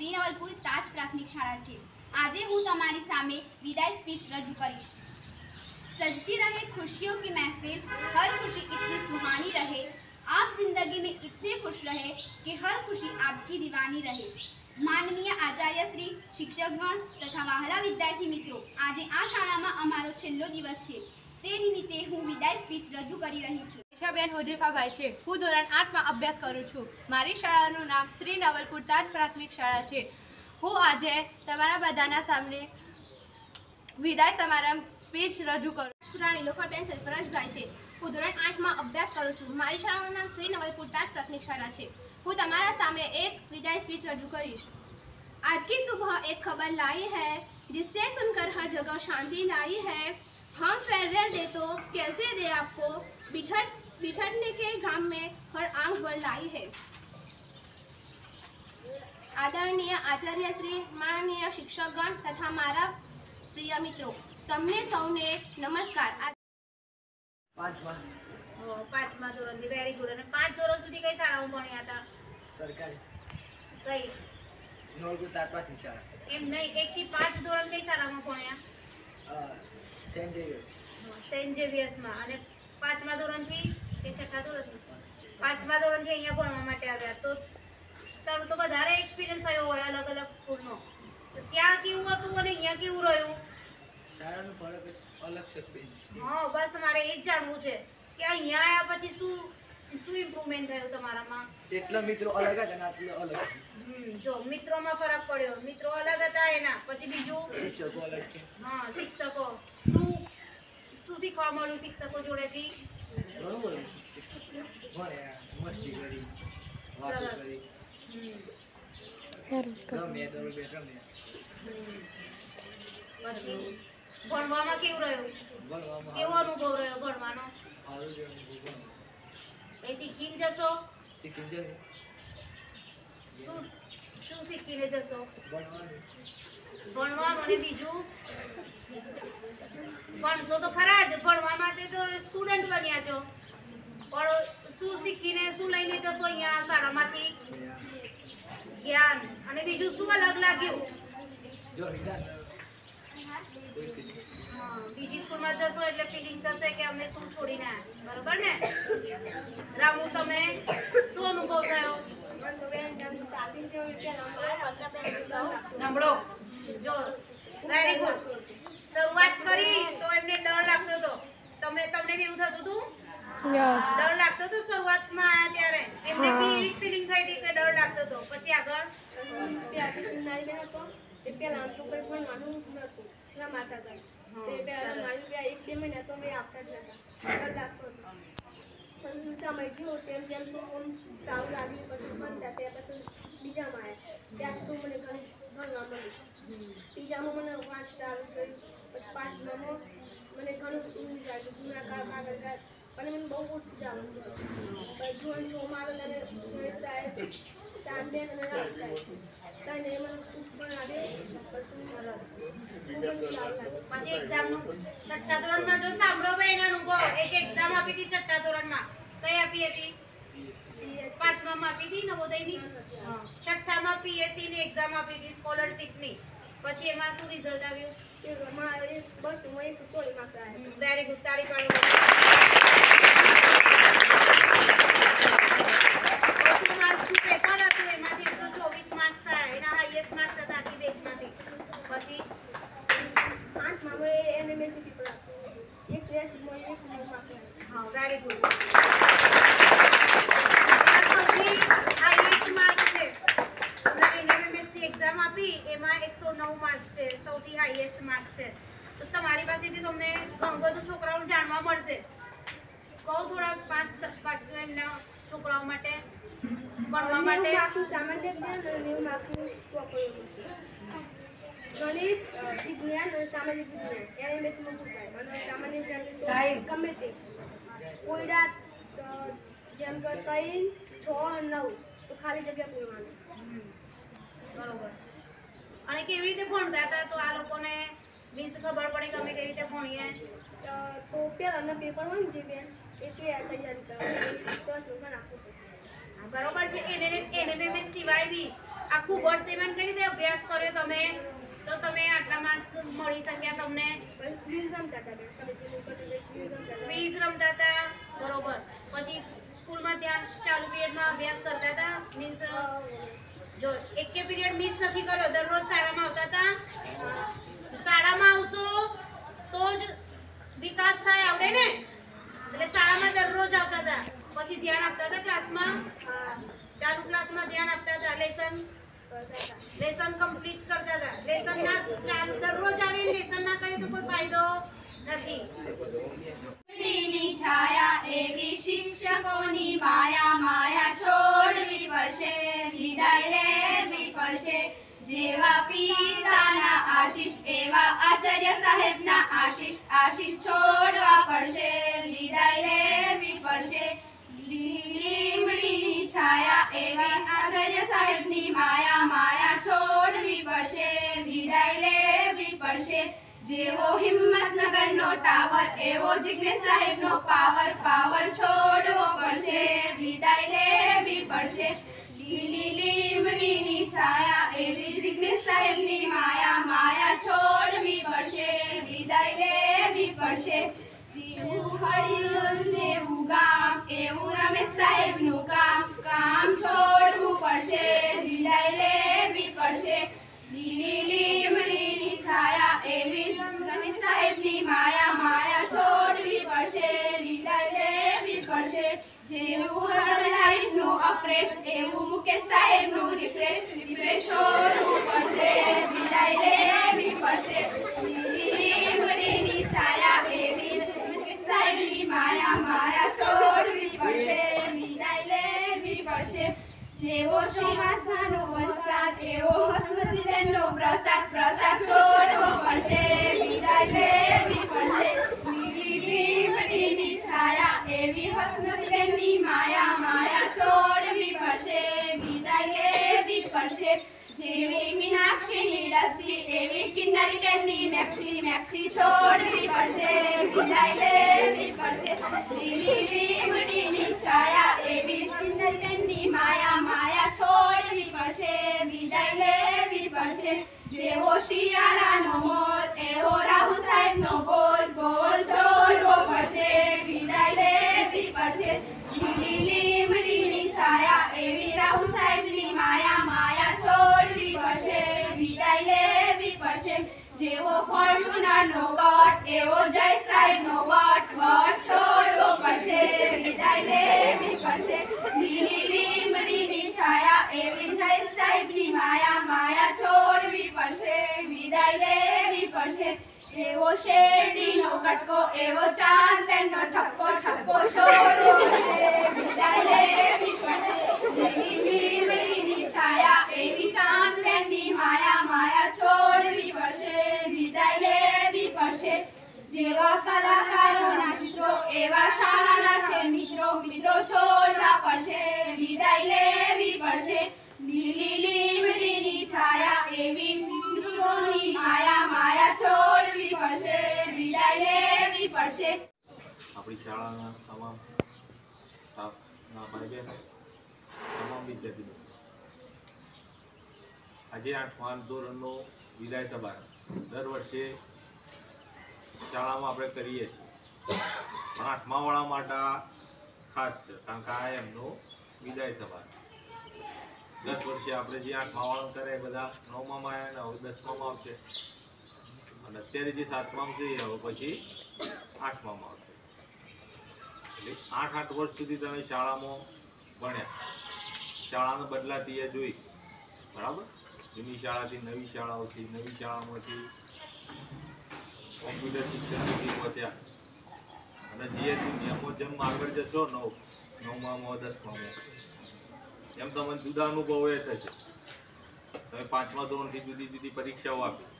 શ્રી નવલપુર તાજ પ્રાથમિક શાળા છે। આજે હું તમારી સામે વિદાય સ્પીચ રજૂ કરીશ। सजती रहे खुशियों की महफिल, हर खुशी इतनी सुहानी रहे, आप जिंदगी में इतने खुश रहे कि हर खुशी आपकी दीवानी रहे। माननीय आचार्य श्री, शिक्षकगण तथा वहाला विद्यार्थी मित्रों, આજે આ શાળામાં અમારો છેલ્લો દિવસ છે, તે નિમિત્તે હું વિદાય સ્પીચ રજૂ કરી રહી છું। બેન હોજેફાભાઈ છે। હું ધોરણ 8માં અભ્યાસ કરું છું। મારી શાળાનું નામ શ્રી નવલપુર તાજ પ્રાથમિક શાળા છે। હું આજે તમારા બધાના સામે વિદાય સમારંભ સ્પીચ રજૂ કરું છું। નીલોફરબેન સરફરાજભાઈ છે। હું ધોરણ 8માં અભ્યાસ કરું છું। મારી શાળાનું નામ શ્રી નવલપુર તાજ પ્રાથમિક शाला છે। હું તમારા સામે એક વિદાય સ્પીચ રજૂ કરીશ। आज की सुबह एक खबर लाई है जिससे सुनकर हर जगह शांति लाई है। हम फेयरवेल दे तो कैसे दे आपको, बिछड़ने के घाम में हर आंख भर लाई है। आदरणीय आचार्य श्री, माननीय शिक्षकगण तथा मारा प्रिय मित्रों, તમને સૌને નમસ્કાર। પાંચમા ધોરણથી વેરી ગુડ। અને 5 ધોરણ સુધી કઈ શાળામાં ભણ્યા હતા? સરકારી કઈ? નવલપુર તાજ પ્રાથમિક શાળા। એમ નહીં, 1 થી 5 ધોરણ કઈ શાળામાં ભણ્યા? Saint Xavier's. સેન્ટ ઝેવિયર્સમાં। અને 5મા ધોરણથી કે 6થા ધોરણથી? 5મા ધોરણથી અહીંયા ભણવા માટે આવ્યા, તો તારું તો વધારે એક્સપિરિયન્સ થયો હોય અલગ અલગ સ્કૂલનો, તો ત્યાં કેવું હતું અને અહીંયા કેવું રહ્યું? શાળાનો ફરક અલગ છે। હા, બસ મારે એ જ જાણવું છે કે અહીંયા આવ્યા પછી શું ઇમ્પ્રુવમેન્ટ થયું તમારામાં? એટલા મિત્રો અલગ હતા અને આટલો અલગ છે। જો મિત્રોમાં ફરક પડ્યો, મિત્રો અલગ હતા એના પછી બીજું શિક્ષકો અલગ છે। હા, શિક્ષકો શું શીખવા મળ્યું શિક્ષકો જોડેથી? ઘણું બધું ભણ્યા, મસ્તી કરી, વાતો કરી, રમ્યા, દરરોજ રમ્યા। પછી ભણવામાં કેવું રહ્યું? ભણવામાં કેવો અનુભવ રહ્યો ભણવાનો? સારું જ અનુભવ ભણવાનો। એ શીખીને જશો? શીખી જશે શું શીખીને જશો? ભણવાનું। અને બીજું ભણશો તો ખરા જ, ભણવા માટે તો સ્ટુડન્ટ બન્યા છો, પણ શું શીખીને શું લઈને જશો અહીંયા શાળામાંથી? જ્ઞાન। અને બીજું શું અલગ લાગ્યું? જો બીજી સ્કૂલમાં જશો એટલે ફિલિંગ થશે કે અમે શું છોડીને આવ્યા, બરોબર ને? રામુ, તમે શું અનુભવ થયો? સાંભળો, જો વેરી ગુડ। શરૂઆત કરી તો એમને ડર લાગતો હતો, તમને બી એવું થતું હતું? ડર લાગતો હતો શરૂઆતમાં આયા ત્યારે? એમને બી એવી ફિલિંગ થઈ હતી કે ડર લાગતો હતો, પછી આગળ? પેલા તો કોઈ ભણવાનું નહોતું, રમાતા હતા, તે પહેલા મારી 1-2 મહિના તો મેં આપતા જ નતા, ડર લાગતો હતો। પણ સમય ગયો તેમ તેમ તો સારું લાગ્યું, પછી ભણતા ત્યાં પછી બીજામાં આવ્યા, ત્યાં તો મને ઘણું ભણવા મળ્યું। ત્રીજામાં મને વાંચતા આવ્યું, પછી 5મામાં મને ઘણું ઇંગ્લિશ આવ્યું, ગુણાકાર ભાગાકાર, પણ મને બહુ ઓછું જ આવડતું હતું। પછી ધોરણ 6માં આવે ત્યારે ચાંદબેન અને રાખતા મને ખૂબ પણ આવે, પછી એક્ઝામનું 6થા ધોરણમાં જો સાંભળો ભાઈ એનો અનુભવ, એક એક્ઝામ આપી હતી 6થા ધોરણમાં, કઈ આપી હતી? 5મામાં આપી હતી નવોદયની, 6થામાં પીએસસી ની એક્ઝામ આપી હતી સ્કોલરશિપની, પછી એમાં શું રિઝલ્ટ આવ્યું? બસ હું 104 માર્ક્સ આવ્યા। વેરી ગુડ, તાળી પાડો। પેપર હતું એમાંથી 124 માર્ક્સ આવ્યા, એના હાઈએસ્ટ માર્ક્સ હતા આખી બેચમાંથી। પછી 8માં એનએમએસ પેપર આપ્યું, એક ટેસ્ટમાં 1 માર્ક્સ આવ્યા। હા, વેરી ગુડ। સૌથી હાઈએસ્ટ માર્ક્સ છે, એનએમએસ ની એક્ઝામ આપી એમાં 109 માર્ક્સ છે, સૌથી હાઈએસ્ટ માર્ક્સ છે। તો તમારી પાસેથી તમને ઘણું બધું છોકરાઓને જાણવા મળશે। કહો થોડા 5 એમના છોકરાઓ માટે ભણવા માટે। સામાન્ય જ્ઞાન અને 90 માર્ક્સનું ચોપડું, ગણિત, વિજ્ઞાન અને સામાજિક વિજ્ઞાન એનએમએસમાં પૂછાય, અને સામાન્ય જ્ઞાન ગમે તે કોઈડા, જેમ કે 3, 6 અને 9 તો ખાલી જગ્યા પૂરવાની, બરોબર। અને કેવી રીતે ભણતા હતા તો આ લોકોને મીન્સ ખબર પડે કે અમે કઈ રીતે ભણીએ? તો પહેલાના પેપર હોય ને જે બેન એ તૈયારી કરવાની, 10 લોકો નાખવું પડે। બરોબર છે। એનએમએસ સિવાય બી આખું વર્ષ દરમિયાન કઈ રીતે અભ્યાસ કર્યો તમે તો તમે આટલા માર્ક્સ મળી શક્યા તમને? ક્વિઝ રમતા હતા બેન. તમે જે લોકો જોડે ક્વિઝ રમતા હતા. ક્વિઝ રમતા હતા, બરોબર. પછી સ્કૂલમાં ત્યાં ચાલુ પીરિયડમાં અભ્યાસ કરતા હતા, મીન્સ જો એક પીરિયડ મિસ નથી કર્યો, દરરોજ શાળામાં આવતા હતા. શાળામાં આવશો તો જ વિકાસ થાય, આવડે ને? એટલે શાળામાં દરરોજ આવતા હતા. પછી ધ્યાન આપતા હતા ક્લાસમાં, ચાલુ ક્લાસમાં ધ્યાન આપતા હતા, લેસન કમ્પ્લીટ કરતા હતા. લેસન ના ચાલુ દરરોજ આવીને લેસન ના કરે તો કોઈ ફાયદો નથી. લીમડીની છાયા એવી શિક્ષકોની માયા, માયા છોડવી પડશે, વિદાય લેવી પડશે. જેવા પિતાના આશીષ એવા આચાર્ય સાહેબના આશીષ, આશીષ છોડવા પડશે, વિદાય લેવી પડશે. લીમડીની છાયા એવી આચાર્ય સાહેબની માયા, માયા છોડવી પડશે, વિદાય લેવી પડશે. જેવો હિંમતનગરનો ટાવર એવો જિગ્નેશ સાહેબનો પાવર, પાવર છોડવો પડશે, વિદાય લેવી પડશે. લીમડીની છાયા એવી જિગ્નેશ સાહેબની માયા, માયા છોડવી પડશે, વિદાય લેવી પડશે. જેવું હળિયું જેવું ગામ એવું રમેશ સાહેબનું કામ, કામ છોડવું પડશે, વિદાય લેવી પડશે. લીમડીની છાયા એવી રમેશ સાહેબની માયા, માયા છોડવી પડશે, વિદાય લેવી પડશે. જેવું લાઈફનું અફ્રેશ એવું મુકેશ સાહેબનું રિફ્રેશ, રિફ્રેશ છોડવું પડશે, વિદાય લેવી પડશે. લીમડીની છાયા એવી મુકેશ સાહેબની માયા, માયા છોડવી પડશે, વિદાય લેવી પડશે. જેવો ચોમાસાનો વરસાદ એવો હસમતીબેનનો પ્રસાદ, પ્રસાદ છોડવો પડશે, વિદાય લેવી પડશે. લીમડીની છાયા એવી હસમતીબેનની માયા, માયા છોડવી પડશે, વિદાય લેવી પડશે. જેવી મીનાક્ષીની લસ્સી એવી કિન્નરીબેનની મેક્સી, મેક્સી છોડવી પડશે, વિદાય લેવી પડશે. લીમડીની છાયા એવી કિન્નરીબેનની માયા, માયા છોડવી પડશે, વિદાય લેવી પડશે. જેવો શિયાળાનો મોર એવો રાહુ સાહેબનો બોલ, બોલ છોડવો પડશે, વિદાય લેવી પડશે. લીમડીની છાયા એવી રાહુ સાહેબની માયા, માયા છોડવી પડશે, વિદાય લેવી પડશે. જેવો ફોર્ચ્યુનરનો ગઢ એવો જય સાહેબનો વટ, વટ છોડવો પડશે, વિદાય લેવી પડશે. લીમડીની છાયા એવી જય સાહેબની માયા, માયા છોડવી પડશે, વિદાય લેવી પડશે. જેવો શેરડીનો કટકો એવો ચાંદબેનનો ઠપકો, ઠપકો છોડવો પડશે, વિદાય લેવી પડશે. લીમડીની છાયા એવી ચાંદબેનની માયા, માયા છોડવી પડશે, વિદાય લેવી પડશે. જેવા કલાકારોના ચિત્રો એવા શાળાના છે મિત્રો, મિત્રો છોડવા પડશે, વિદાય લેવી પડશે. લીમડીની છાયા એવી મિત્રોની માયા, માયા છોડવી પડશે, વિદાય લેવી પડશે. આપણી શાળાના તમામ સ્ટાફના ભાઈ બહેનો, તમામ વિદ્યાર્થીઓ, આજે 8મા ધોરણનો વિદાય સમારંભ દર વર્ષે શાળામાં આપણે કરીએ છીએ, પણ 8મા વાળા માટે ખાસ છે, કારણ કે આ એમનો વિદાય સમારંભ. દર વર્ષે આપણે જે 8મા વાળા કરે એ બધા 9મામાં આવ્યા ને હવે 10મામાં આવશે, અને અત્યારે જે 7મામાં છે હવે પછી 8મામાં આવશે. એટલે 8 વર્ષ સુધી તમે શાળામાં ભણ્યા, શાળાને બદલાતી એ જોઈ, બરાબર? જૂની શાળાથી નવી શાળાઓથી, નવી શાળામાંથી કોમ્પ્યુટર શિક્ષણ સુધી પહોંચ્યા, અને જે દુનિયામાં જેમ આગળ જશો 9મામાં 10મામાં એમ તમને જુદા અનુભવો એ થશે. તમે 5મા ધોરણથી જુદી જુદી પરીક્ષાઓ આપી,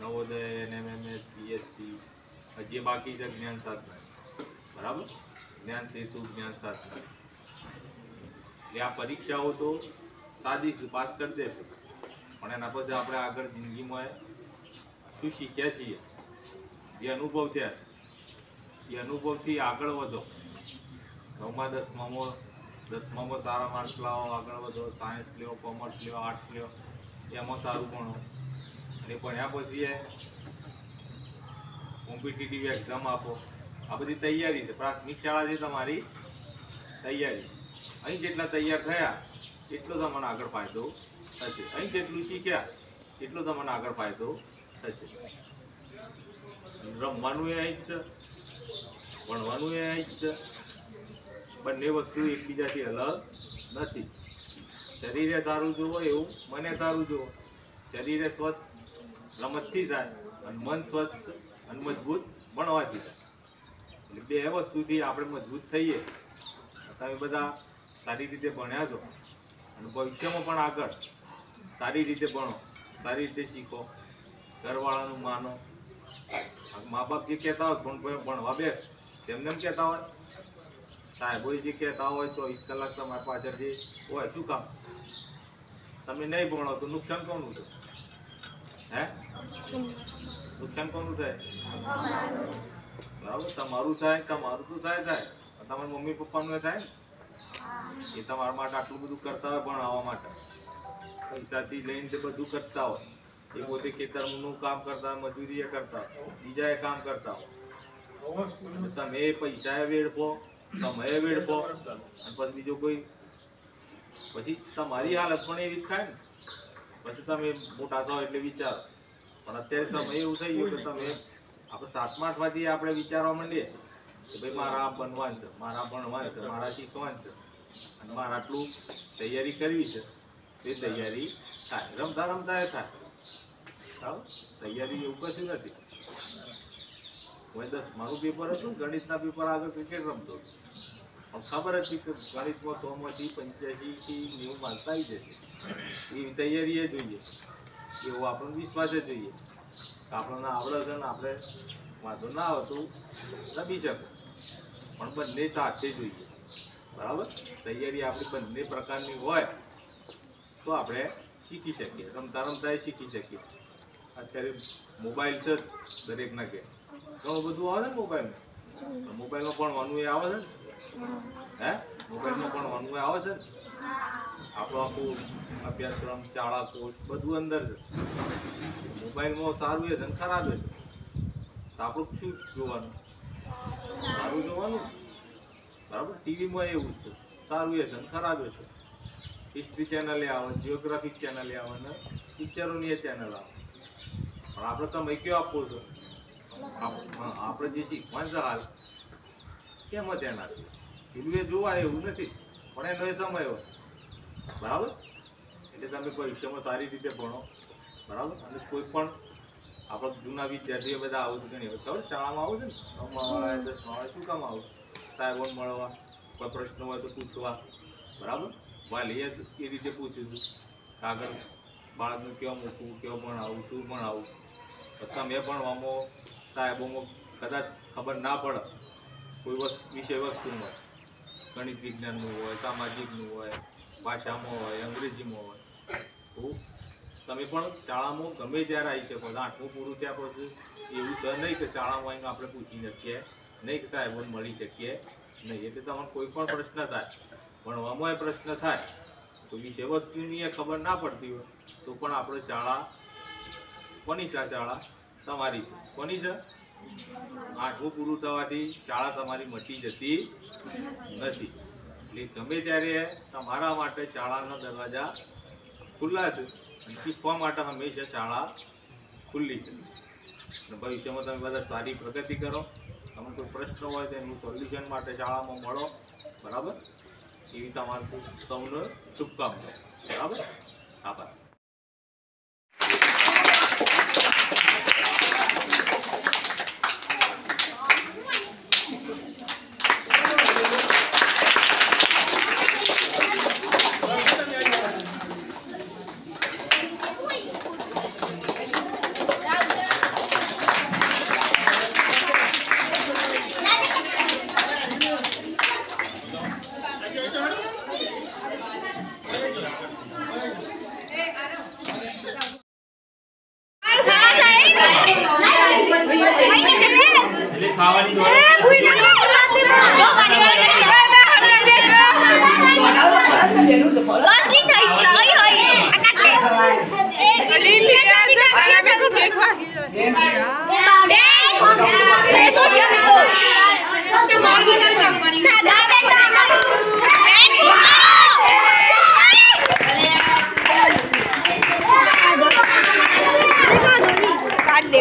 નવોદય, NMMS, PSC, હજી બાકી છે જ્ઞાન સાધના, બરાબર? જ્ઞાન સેતુ, જ્ઞાન સાધના. એટલે આ પરીક્ષાઓ તો સાદી છે, પાસ કરી દેશે, પણ એના પછી આપણે આગળ જિંદગીમાં શું શીખ્યા છીએ, જે અનુભવ થયા એ અનુભવથી આગળ વધો. 9મા 10મામાં 10મામાં સારા માર્ક્સ લાવો, આગળ વધો, સાયન્સ લ્યો, કોમર્સ લ્યો, આર્ટ્સ લ્યો, એમાં સારું ભણો. અને ભણ્યા પછી એ કોમ્પિટિટિવ એક્ઝામ આપો. આ બધી તૈયારી છે. પ્રાથમિક શાળા છે તમારી તૈયારી. અહીં જેટલા તૈયાર થયા એટલો તમને આગળ ફાયદો થશે. અહીં જેટલું શીખ્યા એટલો તમને આગળ ફાયદો થશે. રમવાનું એ અહીં જ છે, ભણવાનું એ અહીં જ છે. બંને વસ્તુ એકબીજાથી અલગ નથી. શરીરે સારું જુઓ એવું મને સારું જુઓ. શરીરે સ્વસ્થ રમતથી થાય અને મન સ્વસ્થ અને મજબૂત ભણવાથી થાય. એટલે બે વસ્તુથી આપણે મજબૂત થઈએ. તમે બધા સારી રીતે ભણ્યા છો અને ભવિષ્યમાં પણ આગળ સારી રીતે ભણો, સારી રીતે શીખો, ઘરવાળાનું માનો. મા બાપ જે કહેતા હોય ભણવા બેસ તેમને એમ કહેતા હોય, સાહેબો જે કહેતા હોય 24 કલાક તમારી પાછળ જે હોય શું કામ? તમે નહીં ભણો તો નુકસાન કોનું છે? હે, નુકસાન કોનું થાય? બરાબર, તમારું થાય, તમારું તો થાય. તમારા મમ્મી પપ્પાનું એ થાય ને. એ તમારા માટે આટલું બધું કરતા હોય ભણાવવા માટે, પૈસાથી લઈને તે બધું કરતા હોય. એ પોતે ખેતરનું કામ કરતા હોય, મજૂરી એ કરતા હોય, બીજા એ કામ કરતા હોય. તમે પૈસા વેડફો, સમય વેડફો અને પછી બીજો કોઈ, પછી તમારી હાલત પણ એવી જ થાય ને. પછી તમે મોટા થાવ એટલે વિચારો. પણ અત્યારે સમય એવું થઈ ગયું કે તમે આપણે 7મા 8માથી આપણે વિચારવા માંડીએ કે ભાઈ મારા આ બનવાનું છે, મારા ભણવાનું છે, મારા શીખવાનું છે અને મારે આટલું તૈયારી કરવી છે. તે તૈયારી થાય, રમતા રમતા એ થાય. બરાબર, તૈયારી એવું કશું નથી. કોઈ 10માનું પેપર હતું, ગણિતના પેપર આગળ ક્રિકેટ રમતો હતો. પણ ખબર હતી કે ગણિતમાં 100માંથી 85 થી 90 માર્ક્સ આવી જશે. એવી તૈયારી એ જોઈએ, એવો આપણને વિશ્વાસ જ જોઈએ કે આપણને આવડે છે ને આપણે વાંધો ના આવે તો રમી શકો. પણ બંને સાથે જોઈએ. બરાબર, તૈયારી આપણી બંને પ્રકારની હોય તો આપણે શીખી શકીએ. રમતા રમતા એ શીખી શકીએ. અત્યારે મોબાઈલ છે દરેકના ઘેર, ઘણું બધું આવે ને મોબાઈલમાં. મોબાઈલમાં ભણવાનું એ આવે છે ને. હે, મોબાઈલમાં ભણવાનું એ આવે છે ને. આપણો આખો અભ્યાસક્રમ, શાળા, કોર્સ બધું અંદર છે. મોબાઈલમાં સારું એ છે ને ખરાબ છે. તો આપણું શું જોવાનું? સારું જોવાનું. બરાબર, ટીવીમાં એવું છે, સારું એ છે ને ખરાબ એ છે. હિસ્ટ્રી ચેનલે આવે, જિયોગ્રાફિક ચેનલે આવે ને પિક્ચરોની એ ચેનલ આવે. પણ આપણે સમય કયો આપવો છે? આપણે જે શીખવાનું છે હાલ કેમાં ધ્યાન આપીએ? પેલું એ જોવાય એવું નથી, પણ એનો એ સમય હોય. બરાબર, એટલે તમે ભવિષ્યમાં સારી રીતે ભણો. બરાબર, અને કોઈ પણ આપણા જૂના વિદ્યાર્થીઓ બધા આવું છે ઘણી ખબર શાળામાં આવું છે ને, 9મા વાળા 10મા વાળા શું કામ આવું? સાહેબોને મળવા, કોઈ પ્રશ્ન હોય તો પૂછવા. બરાબર, વાલીએ એ રીતે પૂછ્યું હતું આગળ બાળકને કેવો મૂકવું, કેવો ભણાવવું, શું ભણાવવું. તમે ભણવામાં સાહેબોમાં કદાચ ખબર ના પડે કોઈ વિષય વસ્તુનું હોય, ગણિત વિજ્ઞાનનું હોય, સામાજિકનું હોય, ભાષામાં હોય, અંગ્રેજીમાં હોય, તો તમે પણ શાળામાં ગમે ત્યારે આવી શકો. 8મું પૂરું થયા પછી એવું છે નહીં કે શાળામાં આવીને આપણે પૂછી શકીએ નહીં, કે સાહેબોને મળી શકીએ નહીં. એટલે તમારે કોઈ પણ પ્રશ્ન થાય, ભણવામાં એ પ્રશ્ન થાય તો વિષય વસ્તુની એ ખબર ના પડતી હોય તો પણ આપણે શાળા કોની છે? શાળા તમારી છે. કોની છે? 8મું પૂરું થવાથી શાળા તમારી મટી જતી નથી. એટલે ગમે ત્યારે તમારા માટે શાળાના દરવાજા ખુલ્લા છે અને શીખવા માટે હંમેશા શાળા ખુલ્લી છે. અને ભવિષ્યમાં તમે બધા સારી પ્રગતિ કરો. તમને કોઈ પ્રશ્ન હોય તો એનું સોલ્યુશન માટે શાળામાં મળો. બરાબર, એવી તમારું સૌને શુભકામનાઓ. બરાબર, આભાર. ખાવાની કાઢ દે